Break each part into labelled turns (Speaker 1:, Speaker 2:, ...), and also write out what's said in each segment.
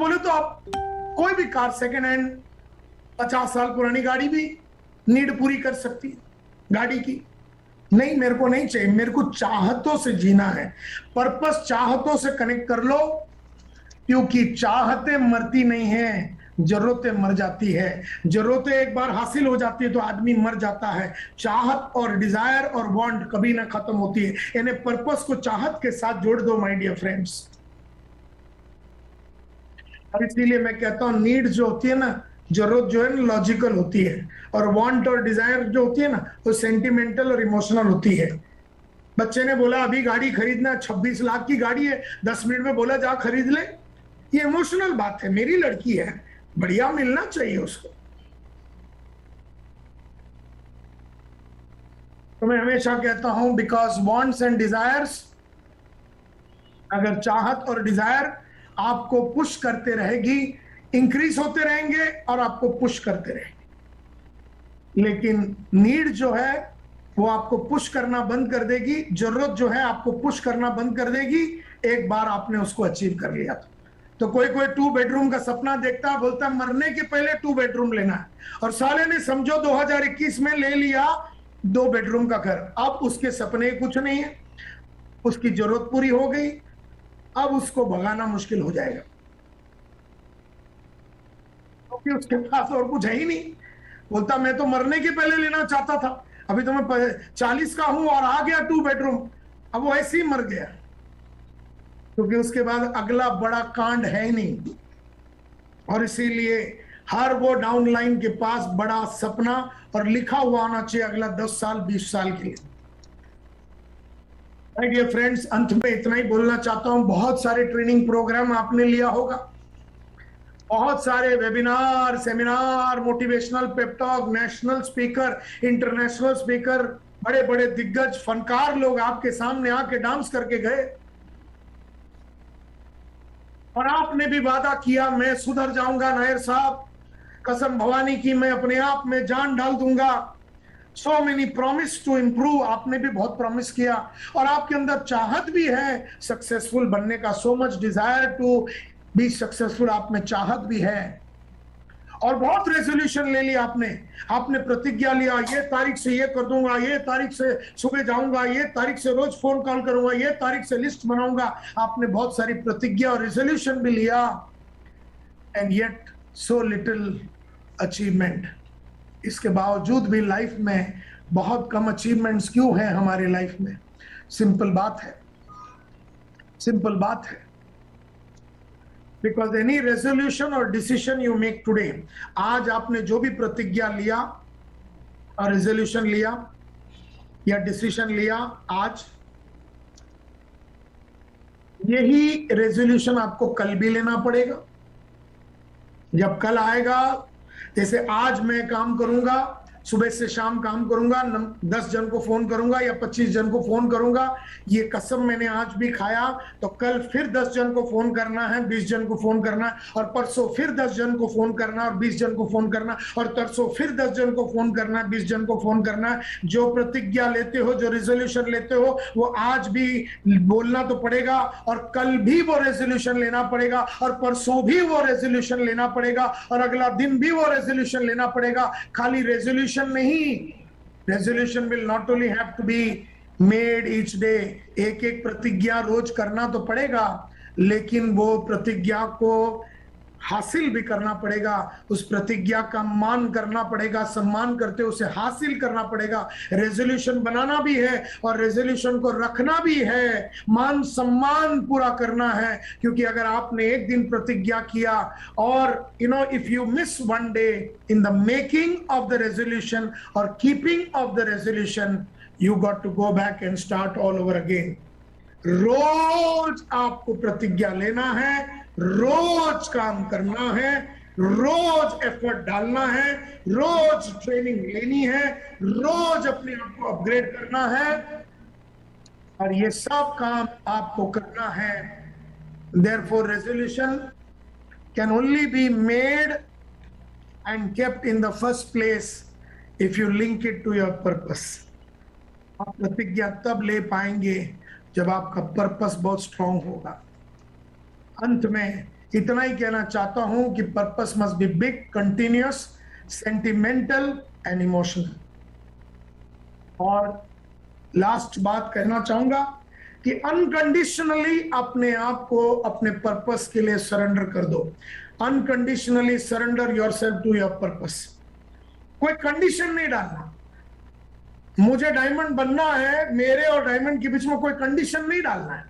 Speaker 1: बोले तो आप कोई भी कार सेकेंड हैंड 50 साल पुरानी गाड़ी भी नीड पूरी कर सकती है गाड़ी की। नहीं, मेरे को नहीं चाहिए, मेरे को चाहतों से जीना है। पर्पस चाहतों से कनेक्ट कर लो, क्योंकि चाहते मरती नहीं है, जरूरतें मर जाती है। जरूरतें एक बार हासिल हो जाती है तो आदमी मर जाता है। चाहत और डिजायर और वांट कभी ना खत्म होती है। यानी पर्पस को चाहत के साथ जोड़ दो माय डियर फ्रेंड्स। और इसीलिए मैं कहता हूं नीड जो होती है ना, जरूरत जो है ना लॉजिकल होती है, और वांट और डिजायर जो होती है ना वो सेंटिमेंटल और इमोशनल होती है। बच्चे ने बोला अभी गाड़ी खरीदना, 26 लाख की गाड़ी है, 10 मिनट में बोला जा खरीद ले, ये इमोशनल बात है। मेरी लड़की है, बढ़िया मिलना चाहिए उसको। तो मैं हमेशा कहता हूं बिकॉज वांट्स एंड डिजायर्स, अगर चाहत और डिजायर आपको पुश करते रहेगी, इंक्रीज होते रहेंगे और आपको पुश करते रहेंगे। लेकिन नीड जो है वो आपको पुश करना बंद कर देगी, जरूरत जो है आपको पुश करना बंद कर देगी एक बार आपने उसको अचीव कर लिया तो कोई 2 बेडरूम का सपना देखता है, बोलता है मरने के पहले 2 बेडरूम लेना है, और साले ने समझो 2021 में ले लिया 2 बेडरूम का घर। अब उसके सपने कुछ नहीं है, उसकी जरूरत पूरी हो गई, अब उसको भगाना मुश्किल हो जाएगा क्योंकि उसके पास और कुछ है ही नहीं। बोलता मैं तो मरने के पहले लेना चाहता था, अभी तो मैं 40 का हूं और आ गया 2 बेडरूम, अब वो ऐसे ही मर गया क्योंकि उसके बाद अगला बड़ा कांड है ही नहीं। और इसीलिए हर वो डाउन लाइन के पास बड़ा सपना और लिखा हुआ आना चाहिए अगला 10 साल 20 साल के लिए। माय डियर फ्रेंड्स, अंत में इतना ही बोलना चाहता हूं, बहुत सारे ट्रेनिंग प्रोग्राम आपने लिया होगा, बहुत सारे webinar, seminar, motivational pep talk, national speaker, international speaker, बड़े बड़े दिग्गज फनकार लोग आपके सामने आके डांस करके गए, और आपने भी वादा किया मैं सुधर जाऊंगा नायर साहब, कसम भवानी की मैं अपने आप में जान डाल दूंगा। So many promise to improve, आपने भी बहुत प्रॉमिस किया, और आपके अंदर चाहत भी है सक्सेसफुल बनने का, so much desire to be successful, आप में चाहत भी है। और बहुत रेजोल्यूशन ले लिया आपने प्रतिज्ञा लिया, ये तारीख से ये कर दूंगा, ये तारीख से सुबह जाऊंगा, ये तारीख से रोज फोन कॉल करूंगा, ये तारीख से लिस्ट बनाऊंगा। आपने बहुत सारी प्रतिज्ञा और रेजोल्यूशन भी लिया, and yet so little achievement. इसके बावजूद भी लाइफ में बहुत कम अचीवमेंट्स क्यों हैं हमारे लाइफ में? सिंपल बात है, सिंपल बात है, बिकॉज एनी रेजोल्यूशन और डिसीजन यू मेक टुडे, आज आपने जो भी प्रतिज्ञा लिया और रेजोल्यूशन लिया या डिसीजन लिया, आज यही रेजोल्यूशन आपको कल भी लेना पड़ेगा। जब कल आएगा, जैसे आज मैं काम करूंगा, सुबह से शाम काम करूंगा, 10 जन को फोन करूंगा या 25 जन को फोन करूंगा, ये कसम मैंने आज भी खाया, तो कल फिर 10 जन को फोन करना है, 20 जन को फोन करना है, और परसों फिर 10 जन को फोन करना और 20 जन को फोन करना, और तरसों फिर 10 जन को फोन करना, 20 जन को फोन करना। जो प्रतिज्ञा लेते हो, जो रेजोल्यूशन लेते हो, वो आज भी बोलना तो पड़ेगा, और कल भी वो रेजोल्यूशन लेना पड़ेगा, और परसों भी वो रेजोल्यूशन लेना पड़ेगा, और अगला दिन भी वो रेजोल्यूशन लेना पड़ेगा। खाली रेजोल्यूशन नहीं, resolution will not only have to be made each day, एक एक प्रतिज्ञा रोज करना तो पड़ेगा, लेकिन वो प्रतिज्ञा को हासिल भी करना पड़ेगा, उस प्रतिज्ञा का मान करना पड़ेगा, सम्मान करते उसे हासिल करना पड़ेगा। रेजोल्यूशन बनाना भी है और रेजोल्यूशन को रखना भी है, मान सम्मान पूरा करना है, क्योंकि अगर आपने एक दिन प्रतिज्ञा किया और if you miss one day in the making of the resolution और keeping of the resolution, you got to go back and start all over again. रोज आपको प्रतिज्ञा लेना है, रोज काम करना है, रोज एफर्ट डालना है, रोज ट्रेनिंग लेनी है, रोज अपने आप को अपग्रेड करना है, और ये सब काम आपको करना है। Therefore, resolution can only be made and kept in the first place if you link it to your purpose. आप प्रतिज्ञा तब ले पाएंगे जब आपका पर्पस बहुत स्ट्रांग होगा। अंत में इतना ही कहना चाहता हूं कि purpose must be big, continuous, sentimental and emotional. और लास्ट बात कहना चाहूंगा कि अनकंडीशनली अपने आप को अपने पर्पस के लिए सरेंडर कर दो। Unconditionally surrender yourself to your purpose. कोई कंडीशन नहीं डालना। मुझे डायमंड बनना है, मेरे और डायमंड के बीच में कोई कंडीशन नहीं डालना है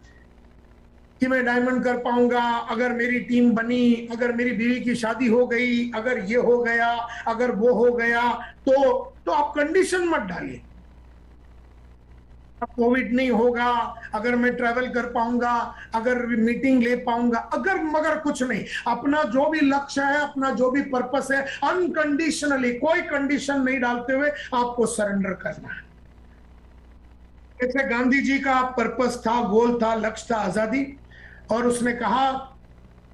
Speaker 1: कि मैं डायमंड कर पाऊंगा अगर मेरी टीम बनी, अगर मेरी बीवी की शादी हो गई, अगर ये हो गया, अगर वो हो गया, तो आप कंडीशन मत डालिए। कोविड नहीं होगा, अगर मैं ट्रैवल कर पाऊंगा, अगर मीटिंग ले पाऊंगा, अगर मगर कुछ नहीं। अपना जो भी लक्ष्य है, अपना जो भी पर्पस है, अनकंडीशनली कोई कंडीशन नहीं डालते हुए आपको सरेंडर करना है। जैसे गांधी जी का पर्पस था, गोल था, लक्ष्य था आजादी, और उसने कहा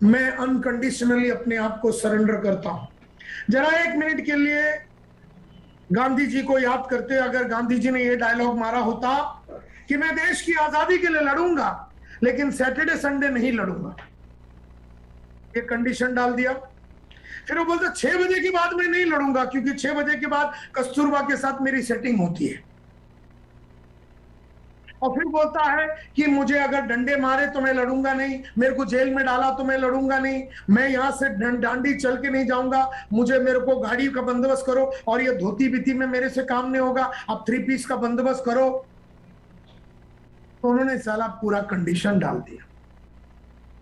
Speaker 1: मैं अनकंडीशनली अपने आप को सरेंडर करता हूं। जरा एक मिनट के लिए गांधी जी को याद करते, अगर गांधी जी ने यह डायलॉग मारा होता कि मैं देश की आजादी के लिए लड़ूंगा लेकिन सैटरडे संडे नहीं लड़ूंगा, ये कंडीशन डाल दिया। फिर वो बोलते 6 बजे के बाद मैं नहीं लड़ूंगा क्योंकि 6 बजे के बाद कस्तूरबा के साथ मेरी सेटिंग होती है। और फिर बोलता है कि मुझे अगर डंडे मारे तो मैं लड़ूंगा नहीं, मेरे को जेल में डाला तो मैं लड़ूंगा नहीं, मैं यहां से डांडी चल के नहीं जाऊंगा, मुझे मेरे को गाड़ी का बंदोबस्त करो, और ये धोती बीती में मेरे से काम नहीं होगा, आप 3 पीस का बंदोबस्त करो। तो उन्होंने साला पूरा कंडीशन डाल दिया।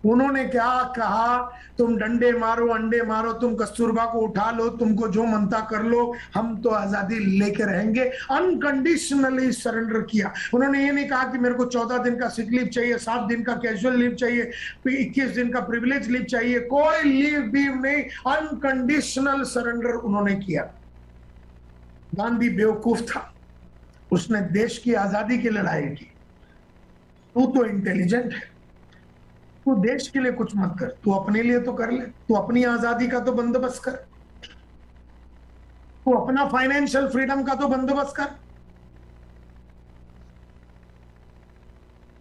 Speaker 1: उन्होंने क्या कहा, तुम डंडे मारो, अंडे मारो, तुम कस्तूरबा को उठा लो, तुमको जो मनता कर लो, हम तो आजादी लेके रहेंगे। अनकंडीशनली सरेंडर किया। उन्होंने ये नहीं कहा कि मेरे को 14 दिन का सिक लीव चाहिए, 7 दिन का कैजुअल लीव चाहिए, 21 दिन का प्रिविलेज लीव चाहिए, कोई लीव भी नहीं, अनकंडीशनल सरेंडर उन्होंने किया। गांधी बेवकूफ था, उसने देश की आजादी की लड़ाई की। तू तो इंटेलिजेंट है, तू देश के लिए कुछ मत कर, तू अपने लिए तो कर ले, तू अपनी आजादी का तो बंदोबस्त कर, तू अपना फाइनेंशियल फ्रीडम का तो बंदोबस्त कर।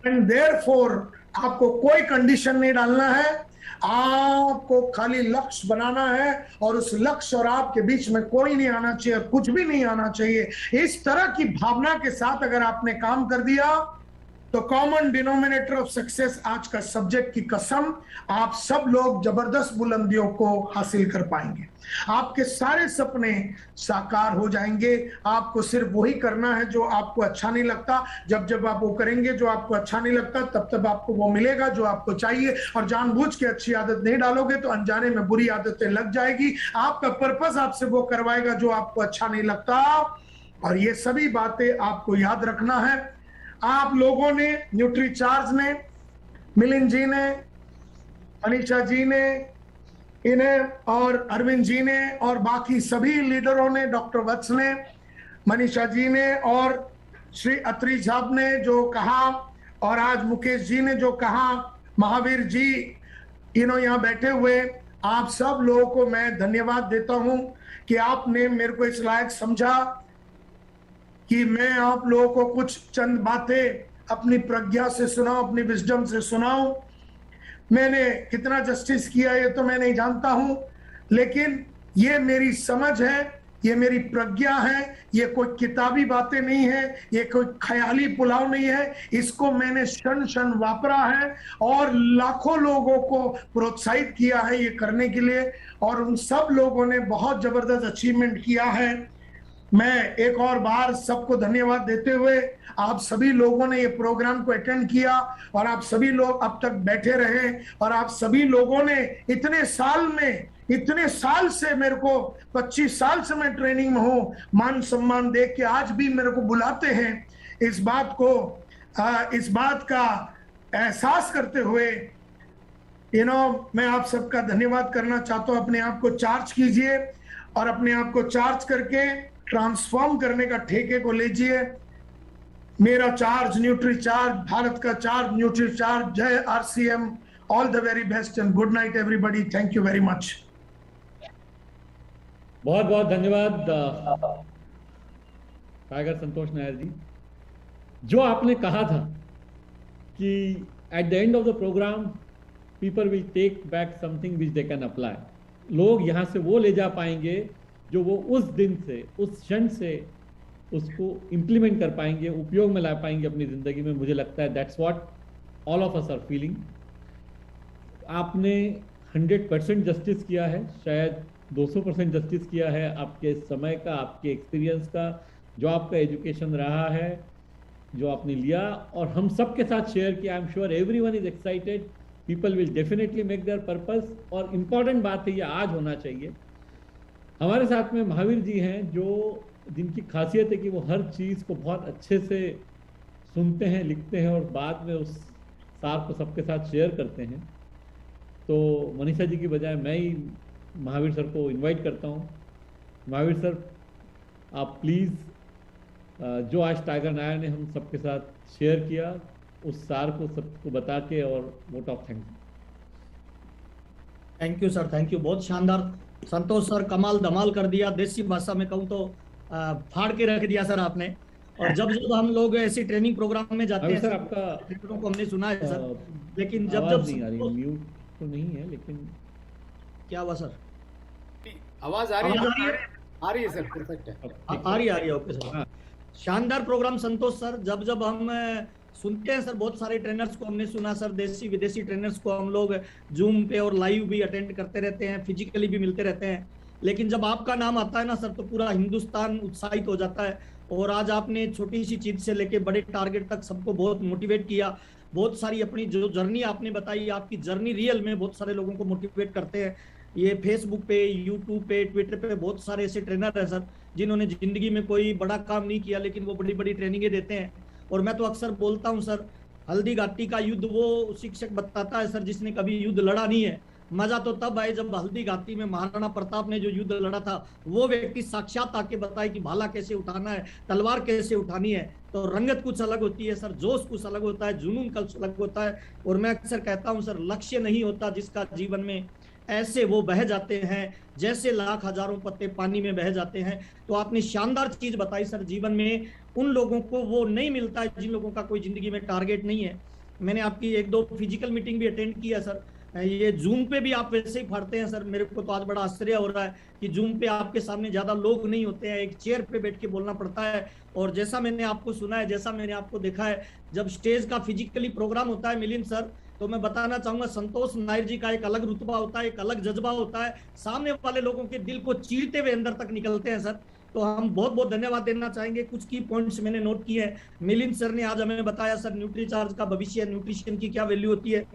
Speaker 1: एंड देयरफॉर आपको कोई कंडीशन नहीं डालना है, आपको खाली लक्ष्य बनाना है, और उस लक्ष्य और आपके बीच में कोई नहीं आना चाहिए, कुछ भी नहीं आना चाहिए। इस तरह की भावना के साथ अगर आपने काम कर दिया तो कॉमन डिनोमिनेटर ऑफ सक्सेस, आज का सब्जेक्ट की कसम, आप सब लोग जबरदस्त बुलंदियों को हासिल कर पाएंगे। आपके सारे सपने साकार हो जाएंगे। आपको सिर्फ वही करना है जो आपको अच्छा नहीं लगता। जब जब आप वो करेंगे जो आपको अच्छा नहीं लगता, तब तब आपको वो मिलेगा जो आपको चाहिए। और जानबूझ के अच्छी आदत नहीं डालोगे तो अनजाने में बुरी आदतें लग जाएगी। आपका पर्पस आपसे वो करवाएगा जो आपको अच्छा नहीं लगता। और ये सभी बातें आपको याद रखना है। आप लोगों ने, न्यूट्रीचार्ज ने, मिलिंद जी ने, अनीशा जी ने, इन्हें और अरविंद जी ने, और बाकी सभी लीडरों ने, डॉक्टर वत्स ने, मनीषा जी ने, और श्री अत्री साहब ने जो कहा, और आज मुकेश जी ने जो कहा, महावीर जी, यहाँ बैठे हुए आप सब लोगों को मैं धन्यवाद देता हूं कि आपने मेरे को इस लायक समझा कि मैं आप लोगों को कुछ चंद बातें अपनी प्रज्ञा से सुनाऊं, अपनी विजडम से सुनाऊं। मैंने कितना जस्टिस किया ये तो मैं नहीं जानता हूं, लेकिन ये मेरी समझ है, ये मेरी प्रज्ञा है, ये कोई किताबी बातें नहीं है, ये कोई ख्याली पुलाव नहीं है। इसको मैंने क्षण क्षण वापरा है और लाखों लोगों को प्रोत्साहित किया है ये करने के लिए, और उन सब लोगों ने बहुत जबरदस्त अचीवमेंट किया है। मैं एक और बार सबको धन्यवाद देते हुए, आप सभी लोगों ने ये प्रोग्राम को अटेंड किया, और आप सभी लोग अब तक बैठे रहे, और आप सभी लोगों ने इतने साल से, मेरे को 25 साल से मैं ट्रेनिंग में हूं, मान सम्मान देख के आज भी मेरे को बुलाते हैं। इस बात का एहसास करते हुए मैं आप सबका धन्यवाद करना चाहता हूं। अपने आप को चार्ज कीजिए, और अपने आप को चार्ज करके ट्रांसफॉर्म करने का ठेके को लीजिए। मेरा चार्ज न्यूट्री चार्ज, भारत का चार्ज न्यूट्री चार्ज। जय RCM, all the very best and good night everybody. Thank you very much.
Speaker 2: बहुत बहुत धन्यवाद टाइगर संतोष नायर जी। जो आपने कहा था कि at the end of the program people will take back something which they can apply. लोग यहाँ से वो ले जा पाएंगे जो वो उस दिन से, उस क्षण से उसको इम्प्लीमेंट कर पाएंगे, उपयोग में ला पाएंगे अपनी ज़िंदगी में। मुझे लगता है that's what all of us are feeling. आपने 100% जस्टिस किया है, शायद 200% जस्टिस किया है आपके समय का, आपके एक्सपीरियंस का, जो आपका एजुकेशन रहा है, जो आपने लिया और हम सब के साथ शेयर किया। I am sure everyone is excited, people will definitely make their purpose. और इम्पॉर्टेंट बात है, ये आज होना चाहिए। हमारे साथ में महावीर जी हैं, जो जिनकी खासियत है कि वो हर चीज़ को बहुत अच्छे से सुनते हैं, लिखते हैं और बाद में उस सार को सबके साथ शेयर करते हैं। तो मनीषा जी की बजाय मैं ही महावीर सर को इनवाइट करता हूँ। महावीर सर, आप प्लीज़ जो आज टाइगर नायर ने हम सबके साथ शेयर किया, उस सार को सबको बता के और vote of thanks.
Speaker 3: Thank you sir, thank you. बहुत शानदार संतोष सर, कमाल धमाल कर दिया। देसी भाषा में कहूँ तो फाड़ के रख दिया सर आपने। और जब जब हम लोग ऐसी ट्रेनिंग प्रोग्राम में जाते हैं
Speaker 2: सर, आपका
Speaker 3: ट्रेनरों को हमने सुना है सर, लेकिन जब
Speaker 2: नहीं आ रही, म्यूट तो नहीं है, लेकिन
Speaker 3: क्या हुआ सर?
Speaker 4: आवाज आ रही है? आ रही है सर, परफेक्ट है।
Speaker 3: आ रही है, ओके सर। शानदार प्रोग्राम संतोष सर। जब जब हम सुनते हैं सर, बहुत सारे ट्रेनर्स को हमने सुना सर, देसी विदेशी ट्रेनर्स को हम लोग जूम पे और लाइव भी अटेंड करते रहते हैं, फिजिकली भी मिलते रहते हैं। लेकिन जब आपका नाम आता है ना सर, तो पूरा हिंदुस्तान उत्साहित हो जाता है। और आज आपने छोटी सी चीज से लेके बड़े टारगेट तक सबको बहुत मोटिवेट किया। बहुत सारी अपनी जो जर्नी आपने बताई, आपकी जर्नी रियल में बहुत सारे लोगों को मोटिवेट करते हैं। ये फेसबुक पे, यूट्यूब पे, ट्विटर पे बहुत सारे ऐसे ट्रेनर हैं सर, जिन्होंने जिंदगी में कोई बड़ा काम नहीं किया, लेकिन वो बड़ी बड़ी ट्रेनिंगें देते हैं। और मैं तो अक्सर बोलता हूँ सर, हल्दी घाटी का युद्ध वो शिक्षक बताता है सर जिसने कभी युद्ध लड़ा नहीं है। मजा तो तब आए जब हल्दी घाटी में महाराणा प्रताप ने जो युद्ध लड़ा था, वो व्यक्ति साक्षात आके बताए कि भाला कैसे उठाना है, तलवार कैसे उठानी है। तो रंगत कुछ अलग होती है सर, जोश कुछ अलग होता है, जुनून कुछ अलग होता है। और मैं अक्सर कहता हूँ सर, लक्ष्य नहीं होता जिसका जीवन में, ऐसे वो बह जाते हैं जैसे लाख हजारों पत्ते पानी में बह जाते हैं। तो आपने शानदार चीज बताई सर, जीवन में उन लोगों को वो नहीं मिलता है जिन लोगों का कोई जिंदगी में टारगेट नहीं है। मैंने आपकी 1-2 फिजिकल मीटिंग भी अटेंड किया सर। ये जूम पे भी आप वैसे ही फाड़ते हैं सर। मेरे को तो आज बड़ा आश्चर्य हो रहा है कि जूम पे आपके सामने ज्यादा लोग नहीं होते हैं, एक चेयर पे बैठ के बोलना पड़ता है। और जैसा मैंने आपको सुना है, जैसा मैंने आपको देखा है, जब स्टेज का फिजिकली प्रोग्राम होता है मिलिंद सर, तो मैं बताना चाहूंगा संतोष नायर जी का एक अलग रुतबा होता है, एक अलग जज्बा होता है। सामने वाले लोगों के दिल को चीरते हुए अंदर तक निकलते हैं सर। तो हम बहुत बहुत धन्यवाद देना चाहेंगे। कुछ की पॉइंट्स मैंने नोट किए हैं। मिलिंद सर ने आज हमें बताया सर न्यूट्रीचार्ज का भविष्य, न्यूट्रिशन की क्या वैल्यू होती है।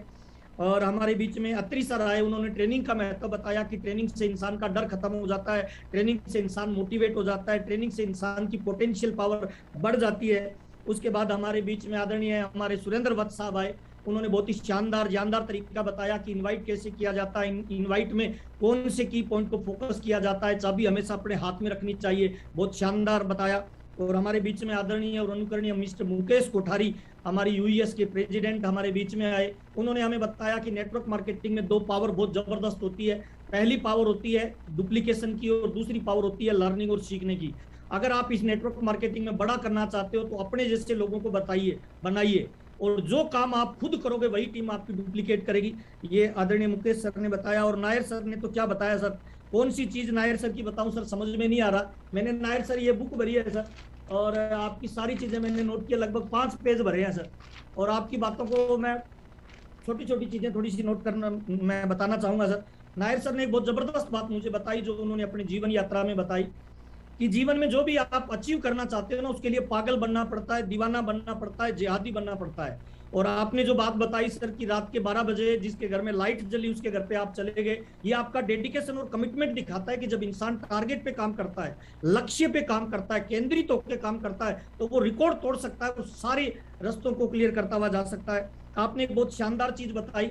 Speaker 3: और हमारे बीच में अत्री सर आए, उन्होंने ट्रेनिंग का महत्व बताया कि ट्रेनिंग से इंसान का डर खत्म हो जाता है, ट्रेनिंग से इंसान मोटिवेट हो जाता है, ट्रेनिंग से इंसान की पोटेंशियल पावर बढ़ जाती है। उसके बाद हमारे बीच में आदरणीय हमारे सुरेंद्र वत्स साहब आए, उन्होंने बहुत ही शानदार जानदार तरीका बताया कि इनवाइट कैसे किया जाता है, इनवाइट में कौन से की पॉइंट को फोकस किया जाता है, चाबी हमेशा अपने हाथ में रखनी चाहिए, बहुत शानदार बताया। और हमारे बीच में आदरणीय और अनुकरणीय मिस्टर मुकेश कोठारी, हमारी यूईएस के प्रेसिडेंट, हमारे बीच में आए। उन्होंने हमें बताया कि नेटवर्क मार्केटिंग में 2 पावर बहुत जबरदस्त होती है। पहली पावर होती है डुप्लीकेशन की और दूसरी पावर होती है लर्निंग और सीखने की। अगर आप इस नेटवर्क मार्केटिंग में बड़ा करना चाहते हो तो अपने जैसे लोगों को बनाइए, और जो काम आप खुद करोगे वही टीम आपकी डुप्लीकेट करेगी। ये आदरणीय मुकेश सर ने बताया। और नायर सर ने तो क्या बताया सर, कौन सी चीज नायर सर की बताऊं सर, समझ में नहीं आ रहा। मैंने नायर सर ये बुक भरी है सर, और आपकी सारी चीजें मैंने नोट किया, लगभग 5 पेज भरे हैं सर। और आपकी बातों को मैं छोटी छोटी चीजें थोड़ी सी नोट करना मैं बताना चाहूंगा सर। नायर सर ने एक बहुत जबरदस्त बात मुझे बताई, जो उन्होंने अपनी जीवन यात्रा में बताई, कि जीवन में जो भी आप अचीव करना चाहते हो ना, उसके लिए पागल बनना पड़ता है, दीवाना बनना पड़ता है, जिहादी बनना पड़ता है। और आपने जो बात बताई सर कि रात के 12 बजे जिसके घर में लाइट जली उसके घर पे आप चले गए, ये आपका डेडिकेशन और कमिटमेंट दिखाता है कि जब इंसान टारगेट पे काम करता है, लक्ष्य पे काम करता है, केंद्रित होकर काम करता है, तो वो रिकॉर्ड तोड़ सकता है, वो सारे रास्तों को क्लियर करता हुआ जा सकता है। आपने एक बहुत शानदार चीज बताई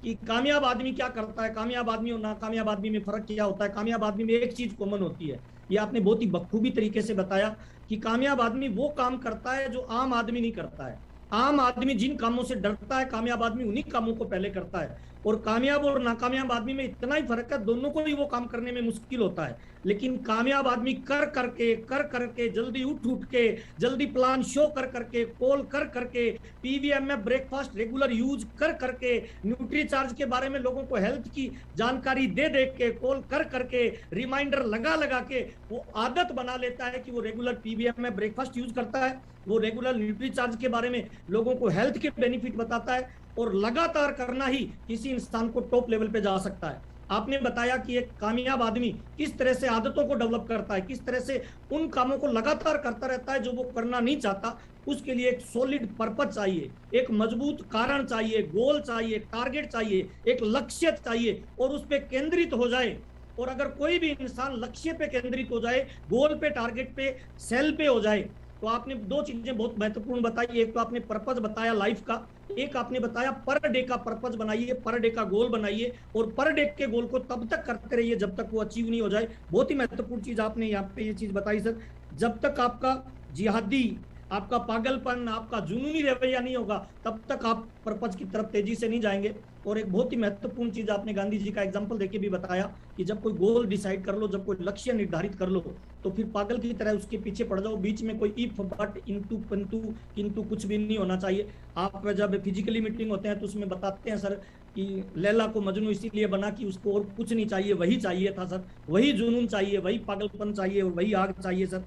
Speaker 3: कि कामयाब आदमी क्या करता है, कामयाब आदमी और नाकामयाब आदमी में फर्क क्या होता है। कामयाब आदमी में एक चीज कॉमन होती है, ये आपने बहुत ही बखूबी तरीके से बताया कि कामयाब आदमी वो काम करता है जो आम आदमी नहीं करता है। आम आदमी जिन कामों से डरता है, कामयाब आदमी उन्हीं कामों को पहले करता है। और कामयाब और नाकामयाब आदमी में इतना ही फर्क है, दोनों को ही वो काम करने में मुश्किल होता है। लेकिन कामयाब आदमी कर करके जल्दी उठ के, जल्दी प्लान शो कर करके, कॉल कर करके, पीवीएम में ब्रेकफास्ट रेगुलर यूज कर करके, न्यूट्री चार्ज के बारे में लोगों को हेल्थ की जानकारी दे के, कॉल कर करके, रिमाइंडर लगा के वो आदत बना लेता है कि वो रेगुलर पीवीएम में ब्रेकफास्ट यूज करता है, वो रेगुलर न्यूट्री चार्ज के बारे में लोगों को हेल्थ के बेनिफिट बताता है, और लगातार करना ही किसी इंसान को टॉप लेवल पे जा सकता है। आपने बताया कि एक कामयाब आदमी किस तरह से आदतों को डेवलप करता है, किस तरह से उन कामों को लगातार करता रहता है जो वो करना नहीं चाहता। उसके लिए एक सॉलिड पर्पस चाहिए, एक मजबूत कारण चाहिए, गोल चाहिए, टारगेट चाहिए, एक लक्ष्य चाहिए, और उस पर केंद्रित हो जाए। और अगर कोई भी इंसान लक्ष्य पे केंद्रित हो जाए, गोल पे, टारगेट पे, सेल पे हो जाए, तो आपने दो चीजें बहुत महत्वपूर्ण बताई। एक तो आपने पर्पस बताया लाइफ का, एक आपने बताया पर डे का पर्पस बनाइए, पर डे का गोल बनाइए, और पर डे के गोल को तब तक करते रहिए जब तक वो अचीव नहीं हो जाए। बहुत ही महत्वपूर्ण चीज आपने यहाँ पे ये चीज बताई सर। जब तक आपका जिहादी, आपका पागलपन, आपका जुनूनी रवैया नहीं होगा, तब तक आप पर्पस की तरफ तेजी से नहीं जाएंगे। और एक बहुत ही महत्वपूर्ण चीज आपने गांधी जी का एग्जांपल देके भी बताया कि जब कोई गोल डिसाइड कर लो, जब कोई लक्ष्य निर्धारित कर लो, तो फिर पागल की तरह उसके पीछे पड़ जाओ। बीच में कोई इफ, बट, इंटू, पंतु, किंतु कुछ भी नहीं होना चाहिए। आप जब फिजिकली मीटिंग होते हैं तो उसमें बताते हैं सर कि लैला को मजनू इसीलिए बना कि उसको और कुछ नहीं चाहिए, वही चाहिए था सर, वही जुनून चाहिए, वही पागलपन चाहिए, और वही आग चाहिए सर।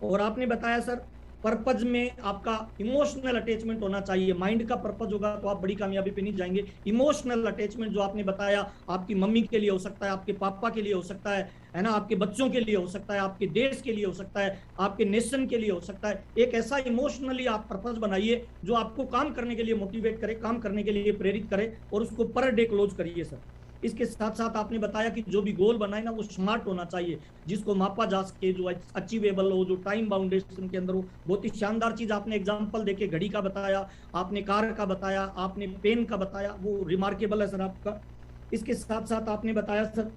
Speaker 3: और आपने बताया सर पर्पज में आपका इमोशनल अटैचमेंट होना चाहिए। माइंड का पर्पज होगा तो आप बड़ी कामयाबी पे नहीं जाएंगे। इमोशनल अटैचमेंट जो आपने बताया, आपकी मम्मी के लिए हो सकता है, आपके पापा के लिए हो सकता है ना, आपके बच्चों के लिए हो सकता है, आपके देश के लिए हो सकता है, आपके नेशन के लिए हो सकता है। एक ऐसा इमोशनली आप पर्पज बनाइए जो आपको काम करने के लिए मोटिवेट करे, काम करने के लिए प्रेरित करे, और उसको पर डे क्लोज करिए सर। इसके साथ साथ आपने बताया कि जो भी गोल बनाए ना वो स्मार्ट होना चाहिए, जिसको मापा जा सके, जो अचीवेबल हो, जो टाइम बाउंडेशन के अंदर हो। बहुत ही शानदार चीज आपने एग्जांपल देके घड़ी का बताया, आपने कार का बताया, आपने पेन का बताया, वो रिमार्केबल है सर आपका। इसके साथ साथ आपने बताया सर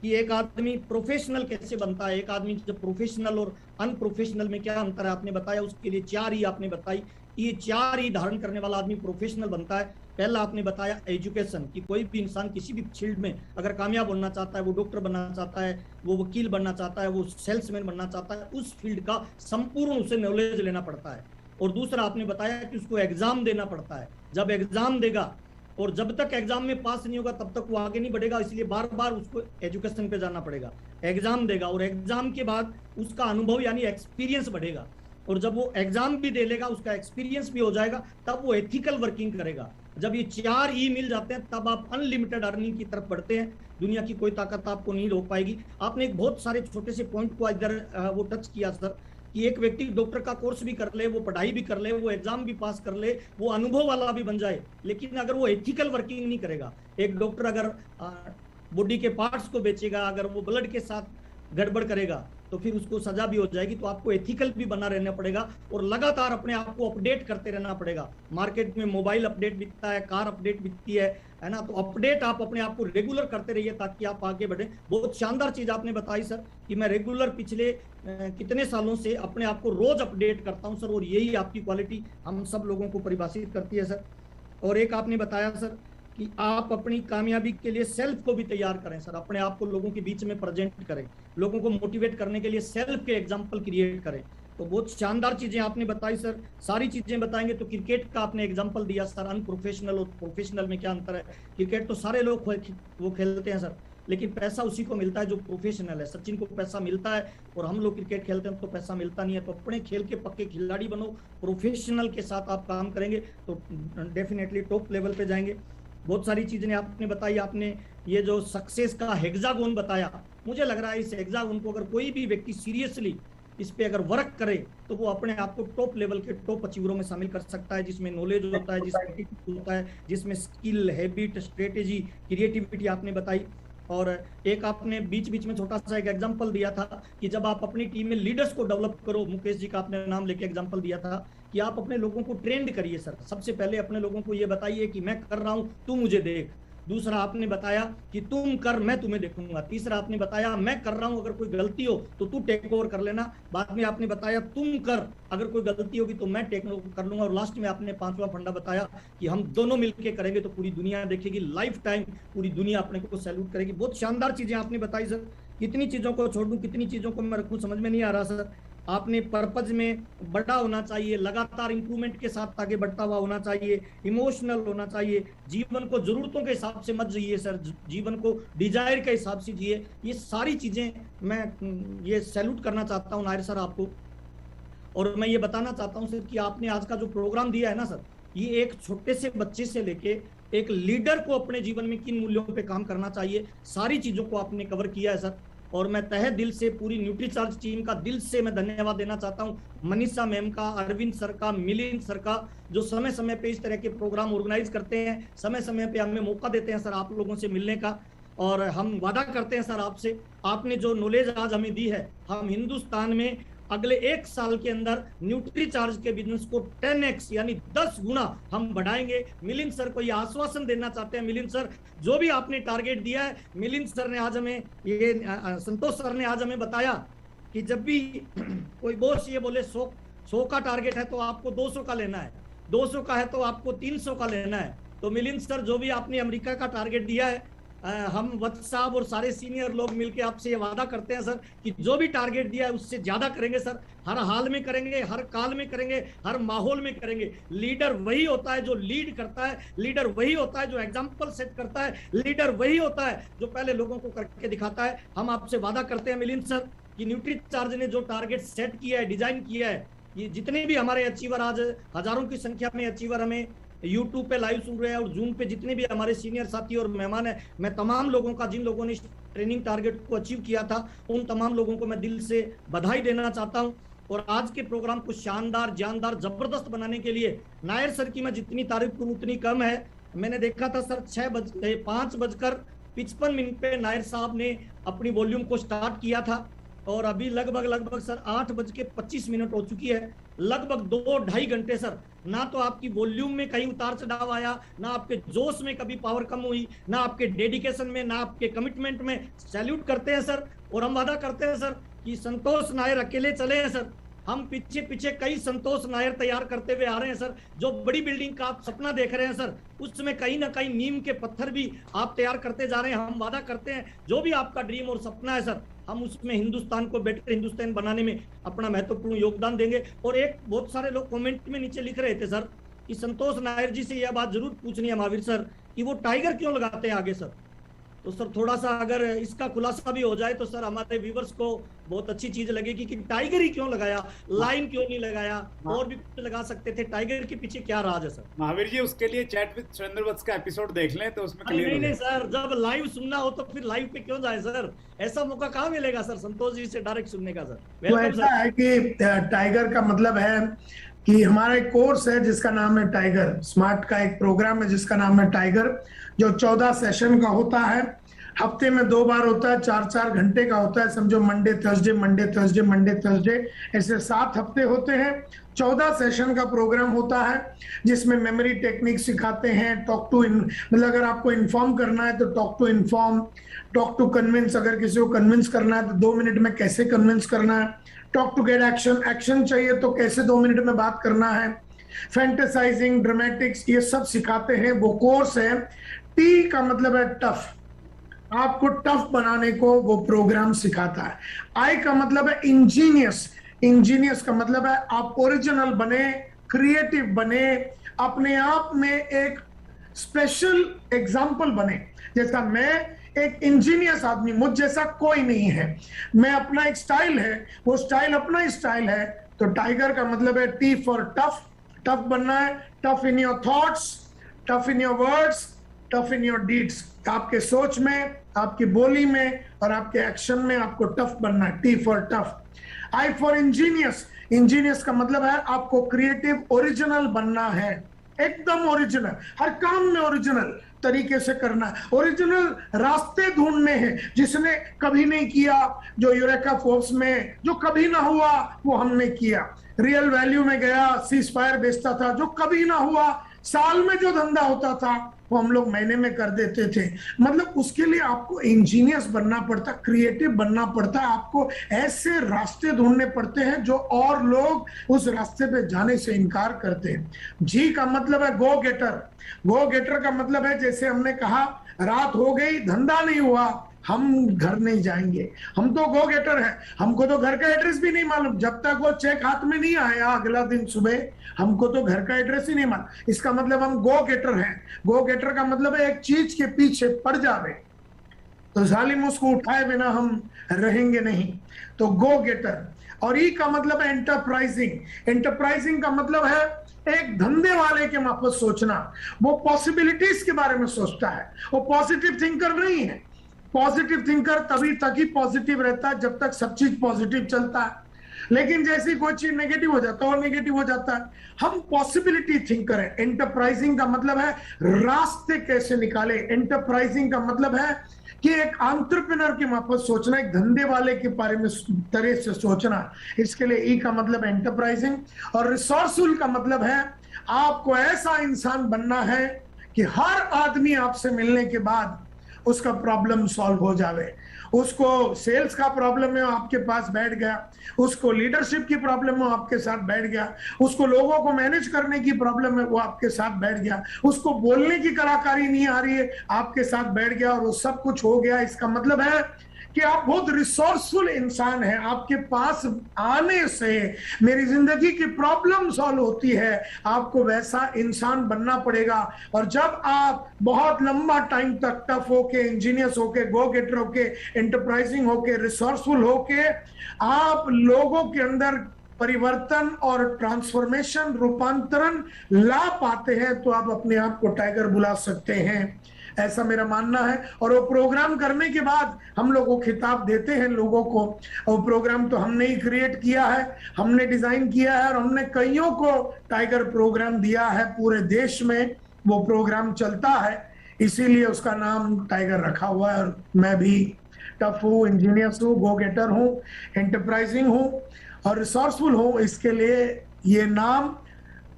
Speaker 3: कि एक आदमी प्रोफेशनल कैसे बनता है, एक आदमी जब प्रोफेशनल और अनप्रोफेशनल में क्या अंतर है आपने बताया। उसके लिए 4 ई आपने बताई, ये 4 ई धारण करने वाला आदमी प्रोफेशनल बनता है। पहला आपने बताया एजुकेशन, कि कोई भी इंसान किसी भी फील्ड में अगर कामयाब होना चाहता है, वो डॉक्टर बनना चाहता है, वो वकील बनना चाहता है, वो सेल्समैन बनना चाहता है, उस फील्ड का संपूर्ण उसे नॉलेज लेना पड़ता है। और दूसरा आपने बताया कि उसको एग्जाम देना पड़ता है। जब एग्जाम देगा और जब तक एग्जाम में पास नहीं होगा तब तक वो आगे नहीं बढ़ेगा, इसलिए बार बार उसको एजुकेशन पे जाना पड़ेगा। एग्जाम देगा और एग्जाम के बाद उसका अनुभव यानी एक्सपीरियंस बढ़ेगा, और जब वो एग्जाम भी दे लेगा, उसका एक्सपीरियंस भी हो जाएगा, तब वो एथिकल वर्किंग करेगा। जब ये 4 ई मिल जाते हैं तब आप अनलिमिटेड अर्निंग की तरफ बढ़ते हैं। दुनिया की कोई ताकत आपको नहीं रोक पाएगी। आपने एक बहुत सारे छोटे से पॉइंट को इधर वो टच किया सर, कि एक व्यक्ति डॉक्टर का कोर्स भी कर ले, वो पढ़ाई भी कर ले, वो एग्जाम भी पास कर ले, वो अनुभव वाला भी बन जाए, लेकिन अगर वो एथिकल वर्किंग नहीं करेगा, एक डॉक्टर अगर बॉडी के पार्ट्स को बेचेगा, अगर वो ब्लड के साथ गड़बड़ करेगा तो फिर उसको सजा भी हो जाएगी। तो आपको एथिकल भी बना रहना पड़ेगा और लगातार अपने आप को अपडेट करते रहना पड़ेगा। मार्केट में मोबाइल अपडेट बिकता है, कार अपडेट बिकती है ना, तो अपडेट आप अपने आप को रेगुलर करते रहिए ताकि आप आगे बढ़े। बहुत शानदार चीज आपने बताई सर कि मैं रेगुलर पिछले कितने सालों से अपने आप को रोज अपडेट करता हूं सर, और यही आपकी क्वालिटी हम सब लोगों को परिभाषित करती है सर। और एक आपने बताया सर कि आप अपनी कामयाबी के लिए सेल्फ को भी तैयार करें सर, अपने आप को लोगों के बीच में प्रेजेंट करें, लोगों को मोटिवेट करने के लिए सेल्फ के एग्जाम्पल क्रिएट करें। तो बहुत शानदार चीजें आपने बताई सर। सारी चीजें बताएंगे तो क्रिकेट का आपने एग्जाम्पल दिया सर, अनप्रोफेशनल और प्रोफेशनल में क्या अंतर है। क्रिकेट तो सारे लोग वो खेलते हैं सर, लेकिन पैसा उसी को मिलता है जो प्रोफेशनल है। सचिन को पैसा मिलता है और हम लोग क्रिकेट खेलते हैं तो पैसा मिलता नहीं है। तो अपने खेल के पक्के खिलाड़ी बनो, प्रोफेशनल के साथ आप काम करेंगे तो डेफिनेटली टॉप लेवल पे जाएंगे। बहुत सारी चीजें आपने बताई। आपने ये जो सक्सेस का हेक्सागोन बताया, मुझे लग रहा है इस हेक्सागोन को अगर कोई भी व्यक्ति सीरियसली इस पे अगर वर्क करे तो वो अपने आप को टॉप लेवल के टॉप अचीवरों में शामिल कर सकता है, जिसमें नॉलेज होता है, जिसमें एटीट्यूड होता है, जिसमें स्किल, हैबिट, स्ट्रेटेजी, क्रिएटिविटी आपने बताई। और एक आपने बीच बीच में छोटा सा एक एग्जांपल दिया था कि जब आप अपनी टीम में लीडर्स को डेवलप करो, मुकेश जी का आपने नाम लेके एग्जांपल दिया था कि आप अपने लोगों को ट्रेंड करिए सर। सबसे पहले अपने लोगों को ये बताइए कि मैं कर रहा हूं, तू मुझे देख। दूसरा आपने बताया कि तुम कर मैं तुम्हें देखूंगा, तीसरा आपने बताया मैं कर रहा हूं अगर कोई गलती हो तो तू टेक ओवर कर लेना, बाद में आपने बताया तुम कर अगर कोई गलती होगी तो मैं टेक ओवर कर लूंगा, और लास्ट में आपने पांचवा फंडा बताया कि हम दोनों मिलकर करेंगे तो पूरी दुनिया देखेगी, लाइफ टाइम पूरी दुनिया अपने को सैल्यूट करेगी। बहुत शानदार चीजें आपने बताई सर। कितनी चीजों को छोड़ दूं, कितनी चीजों को मैं रखूं, समझ में नहीं आ रहा सर। आपने पर्पज में बड़ा होना चाहिए, लगातार इंप्रूवमेंट के साथ आगे बढ़ता हुआ होना चाहिए, इमोशनल होना चाहिए, जीवन को जरूरतों के हिसाब से मत जिए सर, जीवन को डिजायर के हिसाब से जिए। ये सारी चीजें मैं ये सैल्यूट करना चाहता हूँ नायर सर आपको। और मैं ये बताना चाहता हूँ सर कि आपने आज का जो प्रोग्राम दिया है ना सर, ये एक छोटे से बच्चे से लेके एक लीडर को अपने जीवन में किन मूल्यों पे काम करना चाहिए, सारी चीजों को आपने कवर किया है सर। और मैं तहे दिल से पूरी न्यूट्रीचार्ज टीम का दिल से मैं धन्यवाद देना चाहता हूं, मनीषा मैम का, अरविंद सर का, मिलिंद सर का, जो समय समय पे इस तरह के प्रोग्राम ऑर्गेनाइज करते हैं, समय समय पे हमें मौका देते हैं सर आप लोगों से मिलने का। और हम वादा करते हैं सर आपसे, आपने जो नॉलेज आज हमें दी है, हम हिंदुस्तान में अगले 1 साल के अंदर न्यूट्रीचार्ज के बिजनेस को 10x यानी 10 गुना हम बढ़ाएंगे। मिलिंद सर को ये आश्वासन देना चाहते हैं। मिलिंद सर, जो भी आपने टारगेट दिया है, मिलिंद सर ने आज हमें ये संतोष सर ने आज हमें बताया कि जब भी कोई बॉस ये बोले 100 का टारगेट है तो आपको 200 का लेना है, 200 का है तो आपको 300 का लेना है। तो मिलिंद सर, जो भी आपने अमेरिका का टारगेट दिया है, हम वत्स साहब और सारे सीनियर लोग मिलके आपसे ये वादा करते हैं सर कि जो भी टारगेट दिया है उससे ज्यादा करेंगे सर, हर हाल में करेंगे, हर काल में करेंगे, हर माहौल में करेंगे। लीडर वही होता है जो लीड करता है, लीडर वही होता है जो एग्जाम्पल सेट करता है, लीडर वही होता है जो पहले लोगों को करके दिखाता है। हम आपसे वादा करते हैं मिलिंद सर कि न्यूट्रीचार्ज ने जो टारगेट सेट किया है, डिजाइन किया है, ये जितने भी हमारे अचीवर, आज हजारों की संख्या में अचीवर हमें यूट्यूब पे लाइव सुन रहे हैं और जूम पे जितने भी हमारे सीनियर साथी और मेहमान हैं, मैं तमाम लोगों का, जिन लोगों ने ट्रेनिंग टारगेट को अचीव किया था, उन तमाम लोगों को मैं दिल से बधाई देना चाहता हूं। और आज के प्रोग्राम को शानदार, जानदार, जबरदस्त बनाने के लिए नायर सर की मैं जितनी तारीफ करूं उतनी कम है। मैंने देखा था सर 5:55 पे नायर साहब ने अपनी वॉल्यूम को स्टार्ट किया था और अभी लगभग सर 8:25 हो चुकी है। लगभग 2-2.5 घंटे सर, ना तो आपकी वॉल्यूम में कहीं उतार चढ़ाव आया, ना आपके जोश में कभी पावर कम हुई, ना आपके डेडिकेशन में, ना आपके कमिटमेंट में। सैल्यूट करते हैं सर। और हम वादा करते हैं सर कि संतोष नायर अकेले चले हैं सर, हम पीछे पीछे कई संतोष नायर तैयार करते हुए आ रहे हैं सर। जो बड़ी बिल्डिंग का आप सपना देख रहे हैं सर, उसमें कहीं ना कहीं नीम के पत्थर भी आप तैयार करते जा रहे हैं। हम वादा करते हैं जो भी आपका ड्रीम और सपना है सर, हम उसमें हिंदुस्तान को बेटर हिंदुस्तान बनाने में अपना महत्वपूर्ण योगदान देंगे। और एक बहुत सारे लोग कमेंट में नीचे लिख रहे थे सर कि संतोष नायर जी से यह बात जरूर पूछनी है महावीर सर कि वो टाइगर क्यों लगाते हैं आगे सर। तो सर थोड़ा सा अगर इसका खुलासा भी हो जाए तो सर हमारे व्यूवर्स को बहुत अच्छी चीज लगेगी कि टाइगर ही क्यों लगाया, लाइन क्यों नहीं लगाया, और भी कुछ लगा सकते थे। टाइगर के पीछे क्या राज है सर?
Speaker 4: महावीर जी, उसके लिए चैट विद सुरेंद्र वत्स का एपिसोड देख लें तो उसमें क्लियर
Speaker 3: नहीं नहीं सर, जब लाइव सुनना हो तो फिर लाइव पे क्यों जाए सर? ऐसा मौका कहाँ मिलेगा सर संतोष जी से डायरेक्ट सुनने का सर?
Speaker 1: तो ऐसा है कि टाइगर का मतलब है कि हमारा एक कोर्स है जिसका नाम है टाइगर स्मार्ट का, एक प्रोग्राम है जिसका नाम है टाइगर, जो 14 सेशन का होता है, हफ्ते में 2 बार होता है, 4-4 घंटे का होता है। समझो Monday Thursday, Monday Thursday, Monday Thursday, ऐसे 7 हफ्ते होते हैं। 14 सेशन का प्रोग्राम होता है जिसमें मेमोरी टेक्निक सिखाते हैं, टॉक टू मतलब अगर आपको इन्फॉर्म करना है तो talk to inform, talk to convince, अगर किसी को कन्विंस करना है तो 2 मिनट में कैसे कन्विंस करना है, talk to get action, action चाहिए तो कैसे 2 मिनट में बात करना है, फैंटेसाइजिंग, ड्रामेटिक्स, ये सब सिखाते हैं। वो कोर्स है। टी का मतलब है टफ, आपको टफ बनाने को वो प्रोग्राम सिखाता है। आई का मतलब है इंजीनियस, इंजीनियस का मतलब है आप ओरिजिनल बने, क्रिएटिव बने, अपने आप में एक स्पेशल एग्जाम्पल बने। जैसा मैं एक इंजीनियस आदमी, मुझ जैसा कोई नहीं है, मैं अपना एक स्टाइल है, वो स्टाइल अपना स्टाइल है। तो टाइगर का मतलब है टी फॉर टफ, टफ बनना है, tough in your thoughts, tough in your words, tough in your deeds. आपके सोच में, आपकी बोली में और आपके एक्शन में आपको टफ बनना है, T for tough. I for Angénieux, Angénieux का मतलब है आपको क्रिएटिव ओरिजिनल बनना है, एकदम ओरिजिनल, हर काम में ओरिजिनल तरीके से करना है, ओरिजिनल रास्ते ढूंढने हैं जिसने कभी नहीं किया, जो यूरेका फोर्स में जो कभी ना हुआ वो हमने किया, रियल वैल्यू में गया, सीज फायर बेचता था, जो कभी ना हुआ, साल में जो धंधा होता था वो हम लोग महीने में कर देते थे। मतलब उसके लिए आपको इंजीनियर्स बनना पड़ता, क्रिएटिव बनना पड़ता है, आपको ऐसे रास्ते ढूंढने पड़ते हैं जो और लोग उस रास्ते पे जाने से इनकार करते हैं। जी का मतलब है गो गेटर। गो गेटर का मतलब है, जैसे हमने कहा, रात हो गई, धंधा नहीं हुआ, हम घर नहीं जाएंगे, हम तो गो गेटर हैं, हमको तो घर का एड्रेस भी नहीं मालूम, जब तक वो चेक हाथ में नहीं आया अगला दिन सुबह, हमको तो घर का एड्रेस ही नहीं मालूम। इसका मतलब हम गो गेटर हैं। गो गेटर का मतलब है एक चीज के पीछे पड़ जावे तो जालिम उसको उठाए बिना हम रहेंगे नहीं, तो गो गेटर। और ई का मतलब है एंटरप्राइजिंग। एंटरप्राइजिंग का मतलब है एक धंधे वाले के माफक सोचना, वो पॉसिबिलिटीज के बारे में सोचता है, वो पॉजिटिव थिंकर नहीं है। पॉजिटिव थिंकर तभी तक ही पॉजिटिव रहता है जब तक सब चीज पॉजिटिव चलता है, लेकिन जैसे कोई चीज नेगेटिव हो जाता है और नेगेटिव हो जाता है। हम पॉसिबिलिटी थिंकर है। एंटरप्राइजिंग का मतलब है रास्ते कैसे निकाले। एंटरप्राइजिंग का मतलब है कि एक एंटरप्रेन्योर के माफक सोचना, एक धंधे वाले के बारे में तरह से सोचना। इसके लिए ई का मतलब एंटरप्राइजिंग। और रिसोर्सफुल का मतलब है आपको ऐसा इंसान बनना है कि हर आदमी आपसे मिलने के बाद उसका प्रॉब्लम सॉल्व हो जावे। उसको सेल्स का प्रॉब्लम है, आपके पास बैठ गया, उसको लीडरशिप की प्रॉब्लम है, आपके साथ बैठ गया, उसको लोगों को मैनेज करने की प्रॉब्लम है, वो आपके साथ बैठ गया, उसको बोलने की कलाकारी नहीं आ रही है, आपके साथ बैठ गया और वो सब कुछ हो गया। इसका मतलब है कि आप बहुत रिसोर्सफुल इंसान हैं। आपके पास आने से मेरी जिंदगी की प्रॉब्लम सॉल्व होती है, आपको वैसा इंसान बनना पड़ेगा। और जब आप बहुत लंबा टाइम तक टफ होके, इंजीनियर्स होके, गो गेटर होके, एंटरप्राइजिंग होके, रिसोर्सफुल होके आप लोगों के अंदर परिवर्तन और ट्रांसफॉर्मेशन, रूपांतरण ला पाते हैं, तो आप अपने आप को टाइगर बुला सकते हैं, ऐसा मेरा मानना है। और वो प्रोग्राम करने के बाद हम लोग को खिताब देते हैं लोगों को। और प्रोग्राम तो हमने ही क्रिएट किया है, हमने डिजाइन किया है, और हमने कईयों को टाइगर प्रोग्राम दिया है। पूरे देश में वो प्रोग्राम चलता है, इसीलिए उसका नाम टाइगर रखा हुआ है। और मैं भी टफ हूँ, इंजीनियर्स हूँ, गो गेटर हूँ, एंटरप्राइजिंग हूँ और रिसोर्सफुल हूँ। इसके लिए ये नाम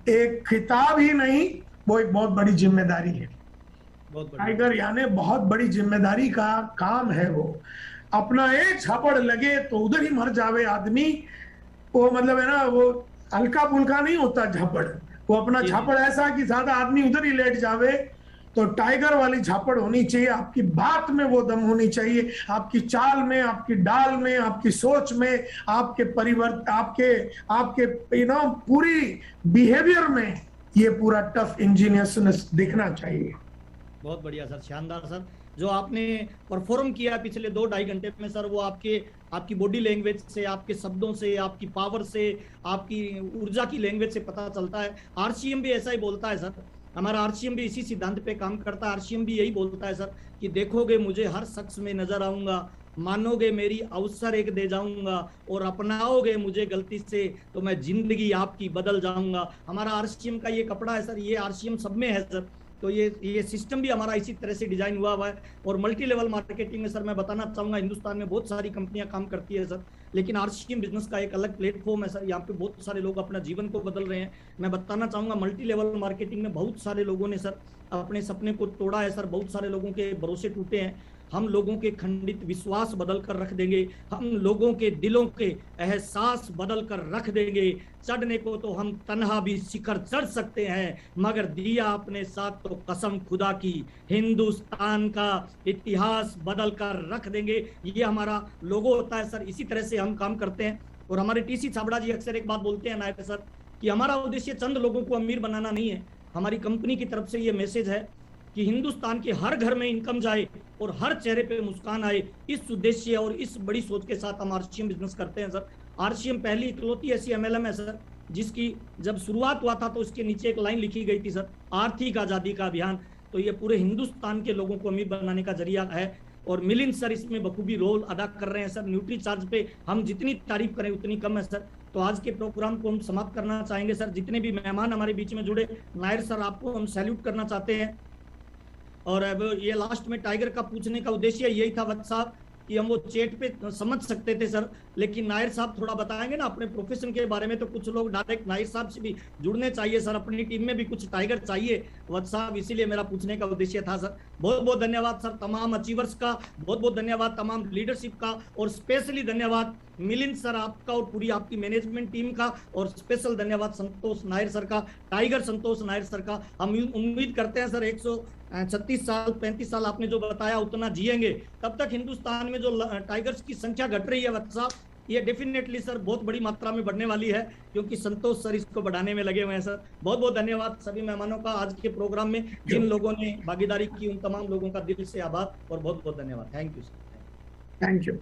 Speaker 1: एक खिताब ही नहीं, वो एक बहुत बड़ी जिम्मेदारी है। टाइगर यानी बहुत बड़ी जिम्मेदारी का काम है। वो अपना एक झापड़ लगे तो उधर ही मर जावे आदमी, वो मतलब है ना, वो हल्का फुल्का नहीं होता झापड़। वो अपना झापड़ ऐसा कि ज्यादा आदमी उधर ही लेट जावे, तो टाइगर वाली झापड़ होनी चाहिए। आपकी बात में वो दम होनी चाहिए, आपकी चाल में, आपकी डाल में, आपकी सोच में, आपके परिवर्तन, आपके पूरी बिहेवियर में ये पूरा टफ इंजीनियर्स दिखना चाहिए।
Speaker 3: बहुत बढ़िया सर, शानदार सर। जो आपने परफॉर्म किया पिछले 2-2.5 घंटे में सर, वो आपकी बॉडी लैंग्वेज से, आपके शब्दों से, आपकी पावर से, आपकी ऊर्जा की लैंग्वेज से पता चलता है। आरसीएम भी ऐसा ही बोलता है सर, हमारा आरसीएम भी इसी सिद्धांत पे काम करता है। आरसीएम भी यही बोलता है सर कि देखोगे मुझे हर शख्स में नजर आऊंगा, मानोगे मेरी अवसर एक दे जाऊंगा, और अपनाओगे मुझे गलती से तो मैं जिंदगी आपकी बदल जाऊंगा। हमारा आरसीएम का ये कपड़ा है सर, ये आरसीएम सब में है सर। तो ये सिस्टम भी हमारा इसी तरह से डिजाइन हुआ है। और मल्टी लेवल मार्केटिंग में सर मैं बताना चाहूंगा, हिंदुस्तान में बहुत सारी कंपनियां काम करती है सर, लेकिन आरसीएम बिजनेस का एक अलग प्लेटफॉर्म है सर। यहाँ पे बहुत सारे लोग अपना जीवन को बदल रहे हैं। मैं बताना चाहूंगा, मल्टी लेवल मार्केटिंग में बहुत सारे लोगों ने सर अपने सपने को तोड़ा है सर, बहुत सारे लोगों के भरोसे टूटे हैं। हम लोगों के खंडित विश्वास बदल कर रख देंगे, हम लोगों के दिलों के एहसास बदल कर रख देंगे। चढ़ने को तो हम तन्हा भी शिखर चढ़ सकते हैं, मगर दिया अपने साथ तो कसम खुदा की हिंदुस्तान का इतिहास बदल कर रख देंगे। ये हमारा लोगो होता है सर, इसी तरह से हम काम करते हैं। और हमारे टीसी छाबड़ा जी अक्सर एक बात बोलते हैं नायक सर, कि हमारा उद्देश्य चंद लोगों को अमीर बनाना नहीं है। हमारी कंपनी की तरफ से ये मैसेज है कि हिंदुस्तान के हर घर में इनकम जाए और हर चेहरे पे मुस्कान आए। इस उद्देश्य और इस बड़ी सोच के साथ हम आरसीएम बिजनेस करते हैं सर। आरसीएम पहली इकलौती ऐसी एमएलएम है सर, जिसकी जब शुरुआत हुआ था तो उसके नीचे एक लाइन लिखी गई थी सर, आर्थिक आजादी का अभियान। तो ये पूरे हिंदुस्तान के लोगों को अमीर बनाने का जरिया है, और मिलिंद सर इसमें बखूबी रोल अदा कर रहे हैं सर। न्यूट्री चार्ज पे हम जितनी तारीफ करें उतनी कम है सर। तो आज के प्रोग्राम को हम समाप्त करना चाहेंगे सर। जितने भी मेहमान हमारे बीच में जुड़े, नायर सर आपको हम सैल्यूट करना चाहते हैं। और अब ये लास्ट में टाइगर का पूछने का उद्देश्य यही था वत्स साहब, कि हम वो चैट पे समझ सकते थे सर, लेकिन नायर साहब थोड़ा बताएंगे ना अपने प्रोफेशन के बारे में, तो कुछ लोग डायरेक्ट नायर साहब से भी जुड़ने चाहिए सर, अपनी टीम में भी कुछ टाइगर चाहिए वत्स साहब, इसीलिए मेरा पूछने का उद्देश्य था सर। बहुत बहुत धन्यवाद सर तमाम अचीवर्स का, बहुत बहुत धन्यवाद तमाम लीडरशिप का, और स्पेशली धन्यवाद मिलिंद सर आपका और पूरी आपकी मैनेजमेंट टीम का, और स्पेशल धन्यवाद संतोष नायर सर का, टाइगर संतोष नायर सर का। हम उम्मीद करते हैं सर 136 साल 35 साल आपने जो बताया उतना जिएंगे, तब तक हिंदुस्तान में जो टाइगर्स की संख्या घट रही है वत्स साहब, ये डेफिनेटली सर बहुत बड़ी मात्रा में बढ़ने वाली है, क्योंकि संतोष सर इसको बढ़ाने में लगे हुए हैं सर। बहुत बहुत धन्यवाद सभी मेहमानों का, आज के प्रोग्राम में जिन लोगों ने भागीदारी की उन तमाम लोगों का दिल से आभार और बहुत बहुत धन्यवाद। Thank you sir.
Speaker 1: Thank you.